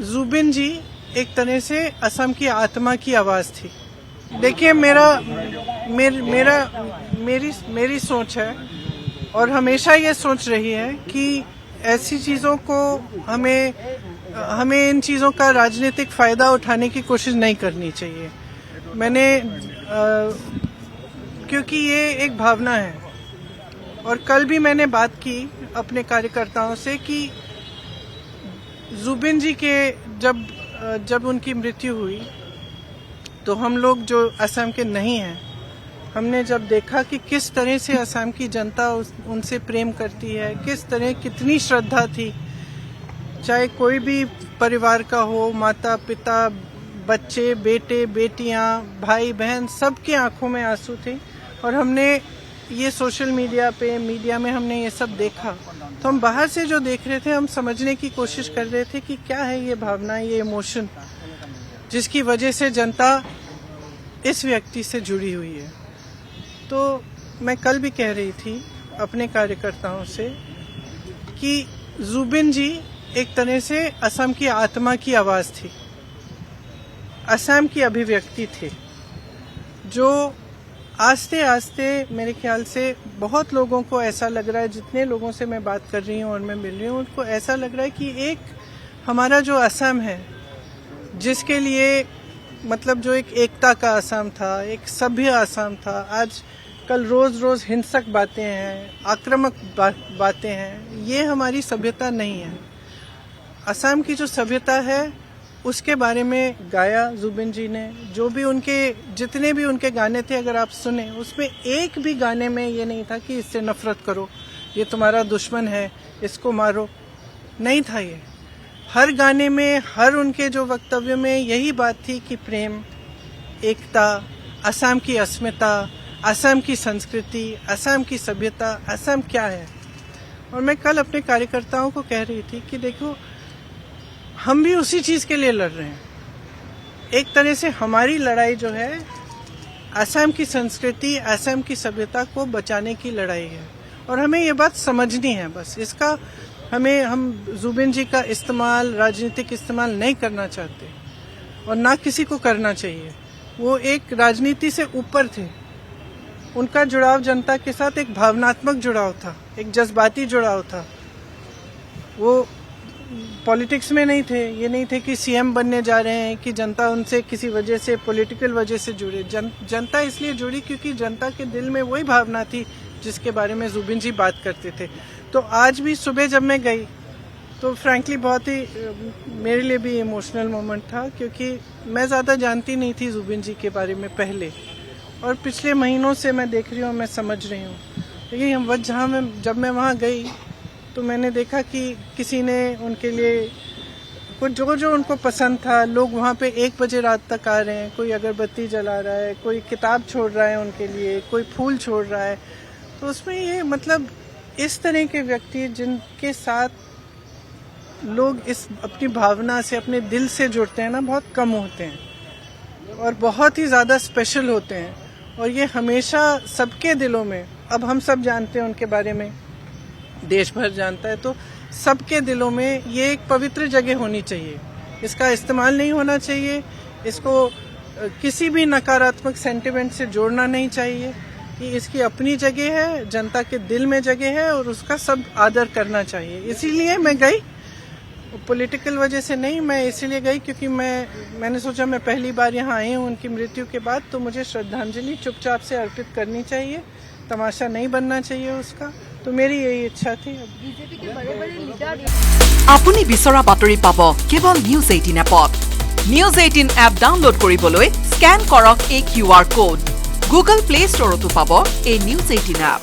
जुबिन जी एक तरह से असम की आत्मा की आवाज थी। देखिए मेरी सोच है और हमेशा ये सोच रही है कि ऐसी चीजों को हमें इन चीजों का राजनीतिक फायदा उठाने की कोशिश नहीं करनी चाहिए। क्योंकि ये एक भावना है और कल भी मैंने बात की अपने कार्यकर्ताओं से कि जुबिन जी के जब उनकी मृत्यु हुई तो हम लोग जो असम के नहीं हैं, हमने जब देखा कि किस तरह से असम की जनता उनसे प्रेम करती है, किस तरह कितनी श्रद्धा थी, चाहे कोई भी परिवार का हो, माता पिता बच्चे बेटे बेटियां भाई बहन, सबकी आंखों में आंसू थे। और हमने ये सोशल मीडिया में हमने ये सब देखा तो हम बाहर से जो देख रहे थे, हम समझने की कोशिश कर रहे थे कि क्या है ये भावना, ये इमोशन जिसकी वजह से जनता इस व्यक्ति से जुड़ी हुई है। तो मैं कल भी कह रही थी अपने कार्यकर्ताओं से कि जुबिन जी एक तरह से असम की आत्मा की आवाज थी, असम की अभिव्यक्ति थे, जो आस्ते आस्ते मेरे ख्याल से बहुत लोगों को ऐसा लग रहा है, जितने लोगों से मैं बात कर रही हूँ और मैं मिल रही हूँ, उनको ऐसा लग रहा है कि एक हमारा जो असम है, जिसके लिए मतलब जो एक एकता का असम था, एक सभ्य असम था, आज कल रोज हिंसक बातें हैं, आक्रामक बातें हैं, ये हमारी सभ्यता नहीं है। असम की जो सभ्यता है उसके बारे में गाया जुबिन जी ने। जितने भी उनके गाने थे, अगर आप सुने, उसमें एक भी गाने में ये नहीं था कि इससे नफरत करो, ये तुम्हारा दुश्मन है, इसको मारो, नहीं था ये। हर गाने में, हर उनके जो वक्तव्य में यही बात थी कि प्रेम, एकता, असम की अस्मिता, असम की संस्कृति, असम की सभ्यता, असम क्या है। और मैं कल अपने कार्यकर्ताओं को कह रही थी कि देखो, हम भी उसी चीज के लिए लड़ रहे हैं। एक तरह से हमारी लड़ाई जो है असम की संस्कृति, असम की सभ्यता को बचाने की लड़ाई है और हमें ये बात समझनी है। बस इसका हम जुबिन जी का इस्तेमाल, राजनीतिक इस्तेमाल नहीं करना चाहते और ना किसी को करना चाहिए। वो एक राजनीति से ऊपर थे, उनका जुड़ाव जनता के साथ एक भावनात्मक जुड़ाव था, एक जज्बाती जुड़ाव था। वो पॉलिटिक्स में नहीं थे, ये नहीं थे कि सीएम बनने जा रहे हैं कि जनता उनसे किसी वजह से, पॉलिटिकल वजह से जुड़े। जनता इसलिए जुड़ी क्योंकि जनता के दिल में वही भावना थी जिसके बारे में जुबिन जी बात करते थे। तो आज भी सुबह जब मैं गई तो फ्रैंकली बहुत ही मेरे लिए भी इमोशनल मोमेंट था, क्योंकि मैं ज़्यादा जानती नहीं थी जुबिन जी के बारे में पहले, और पिछले महीनों से मैं देख रही हूँ, मैं समझ रही हूँ। लेकिन जब मैं वहाँ गई तो मैंने देखा कि किसी ने उनके लिए कुछ जो उनको पसंद था, लोग वहाँ पे 1 बजे रात तक आ रहे हैं, कोई अगरबत्ती जला रहा है, कोई किताब छोड़ रहा है उनके लिए, कोई फूल छोड़ रहा है। तो उसमें ये मतलब इस तरह के व्यक्ति जिनके साथ लोग इस अपनी भावना से, अपने दिल से जुड़ते हैं ना, बहुत कम होते हैं और बहुत ही ज़्यादा स्पेशल होते हैं। और ये हमेशा सबके दिलों में, अब हम सब जानते हैं उनके बारे में, देश भर जानता है, तो सबके दिलों में ये एक पवित्र जगह होनी चाहिए। इसका इस्तेमाल नहीं होना चाहिए, इसको किसी भी नकारात्मक सेंटिमेंट से जोड़ना नहीं चाहिए। कि इसकी अपनी जगह है, जनता के दिल में जगह है और उसका सब आदर करना चाहिए। इसीलिए मैं गई, पॉलिटिकल वजह से नहीं, मैं इसीलिए गई क्योंकि मैंने सोचा मैं पहली बार यहाँ आई हूँ उनकी मृत्यु के बाद, तो मुझे श्रद्धांजलि चुपचाप से अर्पित करनी चाहिए, तमाशा नहीं बनना चाहिए उसका। तो मेरी यही इच्छा थी। बीजेपी के बड़े-बड़े लीडर আপুনি বিচৰা বাতৰি পাব কেৱল নিউজ 18 এপত। নিউজ 18 এপ ডাউনলোড কৰিবলৈ স্ক্যান কৰক এই QR কোড। গুগল প্লে ষ্টৰতো পাব এই নিউজ 18 এপ।